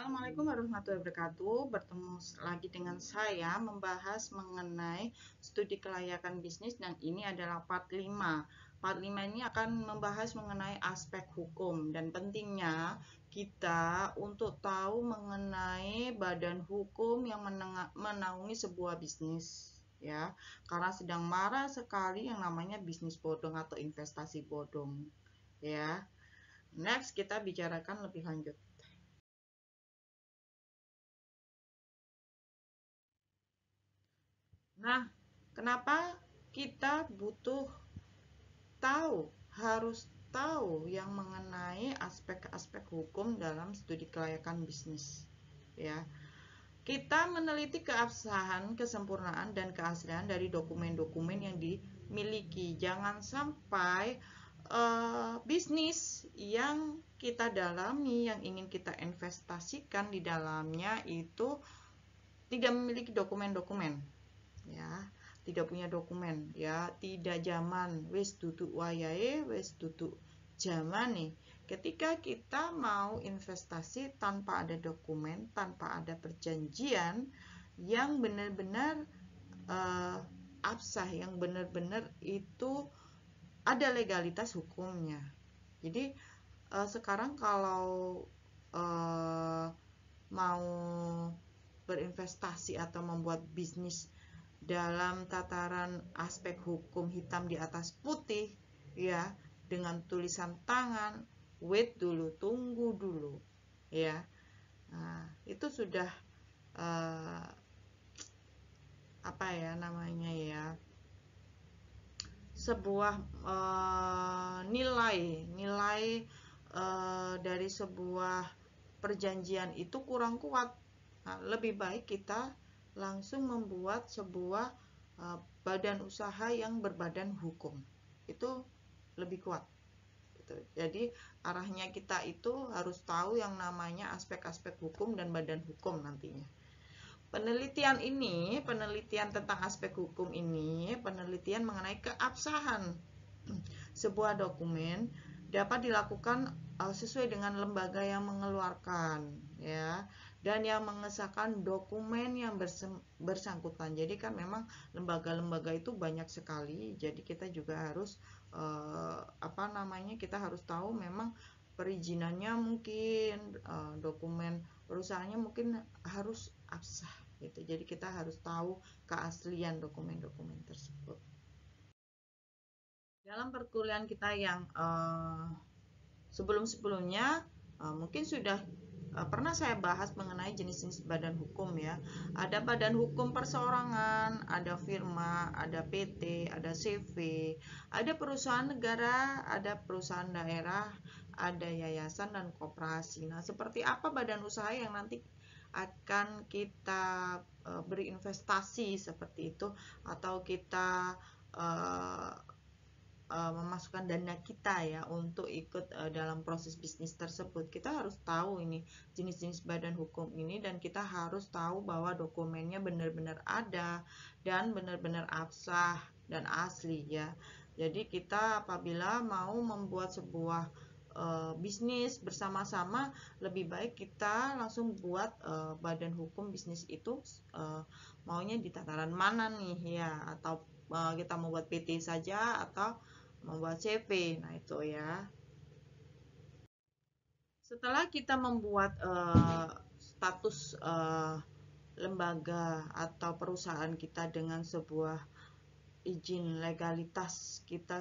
Assalamualaikum warahmatullahi wabarakatuh. Bertemu lagi dengan saya membahas mengenai studi kelayakan bisnis dan ini adalah part 5. Part 5 ini akan membahas mengenai aspek hukum dan pentingnya kita untuk tahu mengenai badan hukum yang menaungi sebuah bisnis ya. Karena sedang marak sekali yang namanya bisnis bodong atau investasi bodong ya. Next kita bicarakan lebih lanjut. Nah, kenapa kita harus tahu yang mengenai aspek-aspek hukum dalam studi kelayakan bisnis? Ya, kita meneliti keabsahan, kesempurnaan, dan keaslian dari dokumen-dokumen yang dimiliki. Jangan sampai bisnis yang kita dalami, yang ingin kita investasikan di dalamnya itu tidak memiliki dokumen-dokumen. Ya, tidak punya dokumen ya, tidak zaman, wis duduk wayahe, wis duduk zaman nih. Ketika kita mau investasi tanpa ada dokumen, tanpa ada perjanjian yang benar-benar absah, yang benar-benar itu ada legalitas hukumnya. Jadi sekarang kalau mau berinvestasi atau membuat bisnis dalam tataran aspek hukum hitam di atas putih ya, dengan tulisan tangan, wait dulu, tunggu dulu ya. Nah, itu sudah apa ya namanya ya, sebuah nilai dari sebuah perjanjian itu kurang kuat. Nah, lebih baik kita langsung membuat sebuah badan usaha yang berbadan hukum. Itu lebih kuat. Jadi arahnya kita itu harus tahu yang namanya aspek-aspek hukum dan badan hukum nantinya. Penelitian tentang aspek hukum ini, penelitian mengenai keabsahan sebuah dokumen dapat dilakukan sesuai dengan lembaga yang mengeluarkan ya, dan yang mengesahkan dokumen yang bersangkutan. Jadi kan memang lembaga-lembaga itu banyak sekali. Jadi kita juga harus kita harus tahu memang perizinannya mungkin dokumen perusahaannya mungkin harus absah gitu. Jadi kita harus tahu keaslian dokumen-dokumen tersebut. Dalam perkuliahan kita yang sebelum-sebelumnya mungkin sudah pernah saya bahas mengenai jenis-jenis badan hukum ya. Ada badan hukum perseorangan, ada firma, ada PT, ada CV, ada perusahaan negara, ada perusahaan daerah, ada yayasan dan koperasi. Nah, seperti apa badan usaha yang nanti akan kita berinvestasi seperti itu, atau kita memasukkan dana kita ya untuk ikut dalam proses bisnis tersebut. Kita harus tahu ini jenis-jenis badan hukum ini, dan kita harus tahu bahwa dokumennya benar-benar ada dan benar-benar absah dan asli ya. Jadi kita apabila mau membuat sebuah bisnis bersama-sama, lebih baik kita langsung buat badan hukum bisnis itu maunya di tataran mana nih ya, atau kita mau buat PT saja atau membuat CV. Nah, itu ya. Setelah kita membuat status lembaga atau perusahaan kita dengan sebuah izin legalitas kita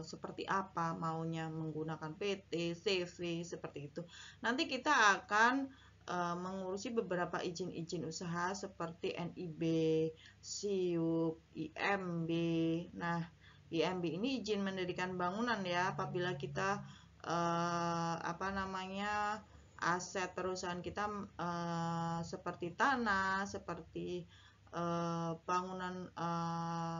seperti apa, maunya menggunakan PT, CV, seperti itu. Nanti kita akan mengurusi beberapa izin-izin usaha seperti NIB, SIUP, IMB. Nah, IMB ini izin mendirikan bangunan ya, apabila kita aset perusahaan kita seperti tanah, seperti bangunan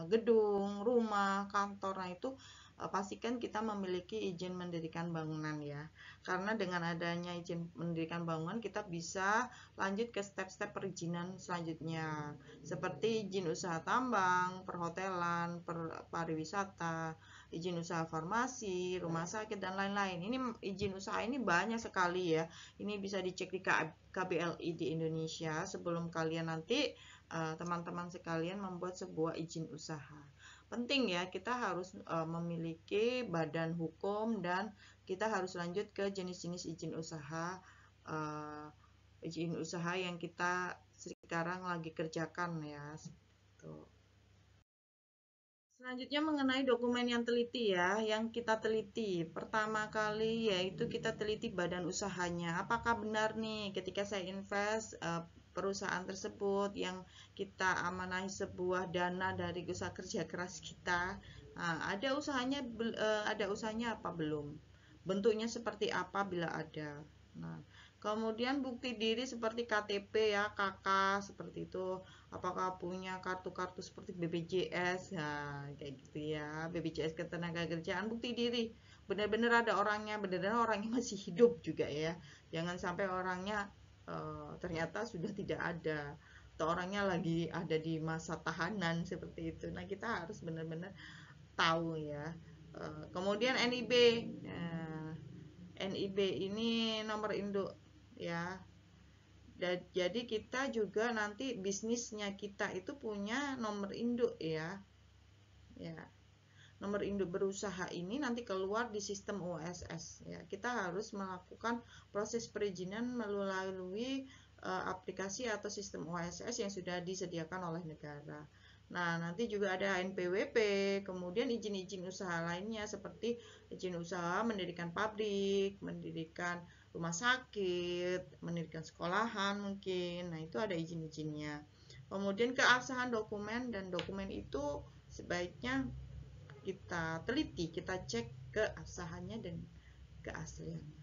gedung, rumah, kantor. Nah, itu pastikan kita memiliki izin mendirikan bangunan ya. Karena dengan adanya izin mendirikan bangunan, kita bisa lanjut ke step-step perizinan selanjutnya, seperti izin usaha tambang, perhotelan, pariwisata, izin usaha farmasi, rumah sakit dan lain-lain. Ini izin usaha ini banyak sekali ya. Ini bisa dicek di KBLI di Indonesia sebelum kalian nanti teman-teman sekalian membuat sebuah izin usaha. Penting ya, kita harus memiliki badan hukum dan kita harus lanjut ke jenis-jenis izin usaha yang kita sekarang lagi kerjakan ya. Selanjutnya mengenai dokumen yang teliti ya, yang kita teliti. Pertama kali yaitu kita teliti badan usahanya. Apakah benar nih ketika saya invest perusahaan tersebut yang kita amanahi sebuah dana dari usaha kerja keras kita, ada usahanya apa belum? Bentuknya seperti apa bila ada. Nah, kemudian bukti diri seperti KTP ya, KK seperti itu. Apakah punya kartu-kartu seperti BPJS, ya kayak gitu ya, BPJS Ketenagakerjaan, bukti diri. Benar-benar ada orangnya, benar-benar orangnya masih hidup juga ya. Jangan sampai orangnya ternyata sudah tidak ada, atau orangnya lagi ada di masa tahanan seperti itu. Nah, kita harus benar-benar tahu ya. Kemudian NIB. NIB ini nomor induk ya. Jadi kita juga nanti bisnisnya kita itu punya nomor induk ya. Ya. Nomor induk berusaha ini nanti keluar di sistem OSS ya. Kita harus melakukan proses perizinan melalui aplikasi atau sistem OSS yang sudah disediakan oleh negara. Nah, nanti juga ada NPWP, kemudian izin-izin usaha lainnya seperti izin usaha mendirikan pabrik, mendirikan rumah sakit, mendirikan sekolahan mungkin. Nah, itu ada izin-izinnya. Kemudian keabsahan dokumen, dan dokumen itu sebaiknya kita teliti, kita cek keabsahannya dan keasliannya.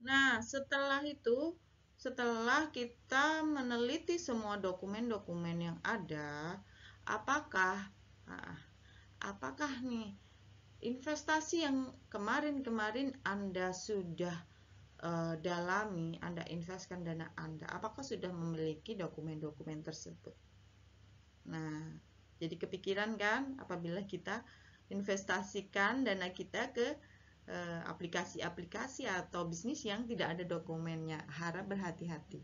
Nah, setelah kita meneliti semua dokumen-dokumen yang ada, apakah nih investasi yang kemarin-kemarin Anda sudah dalami, Anda investkan dana Anda, apakah sudah memiliki dokumen-dokumen tersebut? Nah, jadi kepikiran kan apabila kita investasikan dana kita ke aplikasi-aplikasi atau bisnis yang tidak ada dokumennya. Harap berhati-hati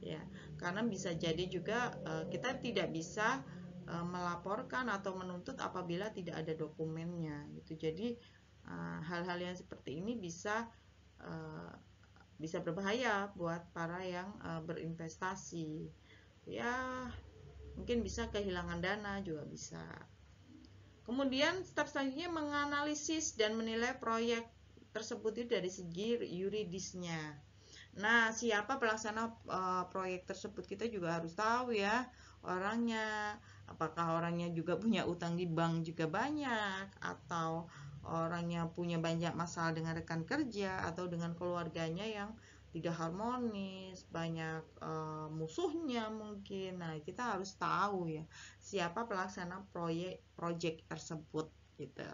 ya, karena bisa jadi juga kita tidak bisa melaporkan atau menuntut apabila tidak ada dokumennya gitu. Jadi hal-hal yang seperti ini bisa berbahaya buat para yang berinvestasi ya, mungkin bisa kehilangan dana juga bisa. Kemudian step selanjutnya menganalisis dan menilai proyek tersebut itu dari segi yuridisnya. Nah, siapa pelaksana proyek tersebut kita juga harus tahu ya orangnya. Apakah orangnya juga punya utang di bank juga banyak, atau orangnya punya banyak masalah dengan rekan kerja atau dengan keluarganya yang tidak harmonis, banyak musuhnya mungkin. Nah, kita harus tahu ya siapa pelaksana proyek tersebut gitu.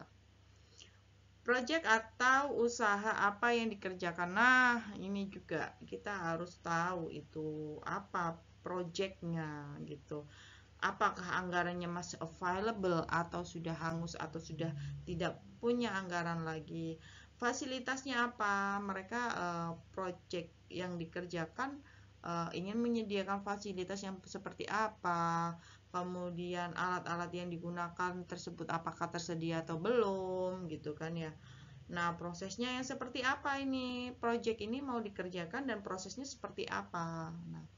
Project atau usaha apa yang dikerjakan. Nah, ini juga kita harus tahu itu apa projectnya gitu. Apakah anggarannya masih available atau sudah hangus atau sudah tidak punya anggaran lagi. Fasilitasnya apa? Mereka project yang dikerjakan ingin menyediakan fasilitas yang seperti apa, kemudian alat-alat yang digunakan tersebut apakah tersedia atau belum gitu kan ya. Nah, prosesnya yang seperti apa ini? Project ini mau dikerjakan dan prosesnya seperti apa? Nah,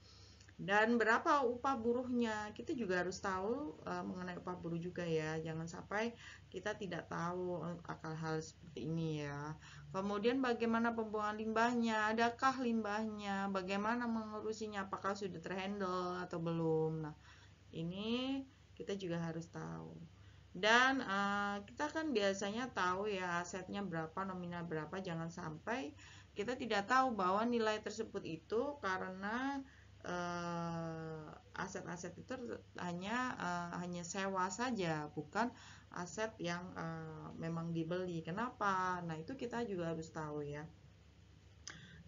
dan berapa upah buruhnya, kita juga harus tahu mengenai upah buruh juga ya, jangan sampai kita tidak tahu akan hal seperti ini ya. Kemudian bagaimana pembuangan limbahnya, adakah limbahnya, bagaimana mengurusinya, apakah sudah terhandle atau belum. Nah, ini kita juga harus tahu. Dan kita kan biasanya tahu ya asetnya berapa, nominal berapa, jangan sampai kita tidak tahu bahwa nilai tersebut itu karena aset-aset itu hanya sewa saja, bukan aset yang memang dibeli. Kenapa? Nah, itu kita juga harus tahu ya.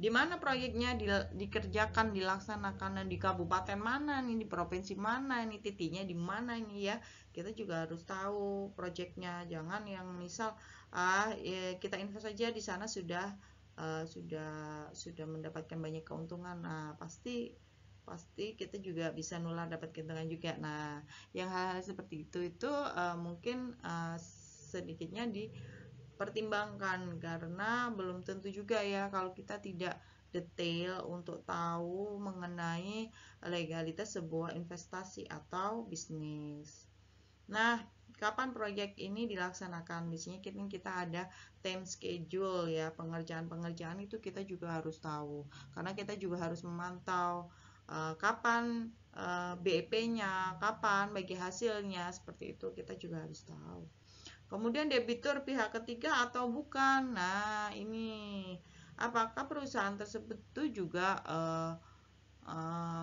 di mana proyeknya dikerjakan, dilaksanakan, dan di kabupaten mana nih, di provinsi mana ini, titiknya di mana ini ya. Kita juga harus tahu proyeknya. Jangan yang misal kita invest saja di sana sudah mendapatkan banyak keuntungan. Nah, pasti kita juga bisa nular dapat keuntungan juga. Nah, yang hal-hal seperti itu mungkin sedikitnya dipertimbangkan, karena belum tentu juga ya kalau kita tidak detail untuk tahu mengenai legalitas sebuah investasi atau bisnis. Nah, kapan proyek ini dilaksanakan? Biasanya kita ada time schedule ya, pengerjaan itu kita juga harus tahu, karena kita juga harus memantau kapan BEP-nya, kapan bagi hasilnya, seperti itu kita juga harus tahu. Kemudian debitur pihak ketiga atau bukan. Nah, ini apakah perusahaan tersebut itu juga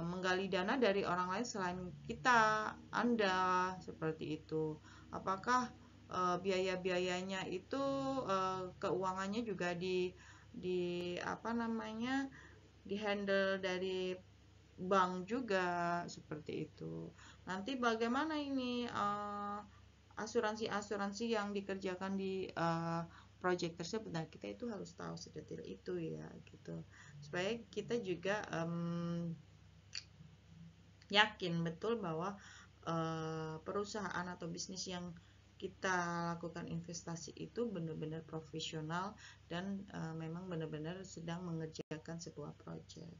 menggali dana dari orang lain selain kita, Anda, seperti itu. Apakah biaya-biayanya itu keuangannya juga di apa namanya, dihandle dari bank juga, seperti itu. Nanti bagaimana ini asuransi-asuransi yang dikerjakan di project tersebut. Nah, kita itu harus tahu sedetail itu ya, gitu, supaya kita juga yakin betul bahwa perusahaan atau bisnis yang kita lakukan investasi itu benar-benar profesional dan memang benar-benar sedang mengerjakan sebuah project.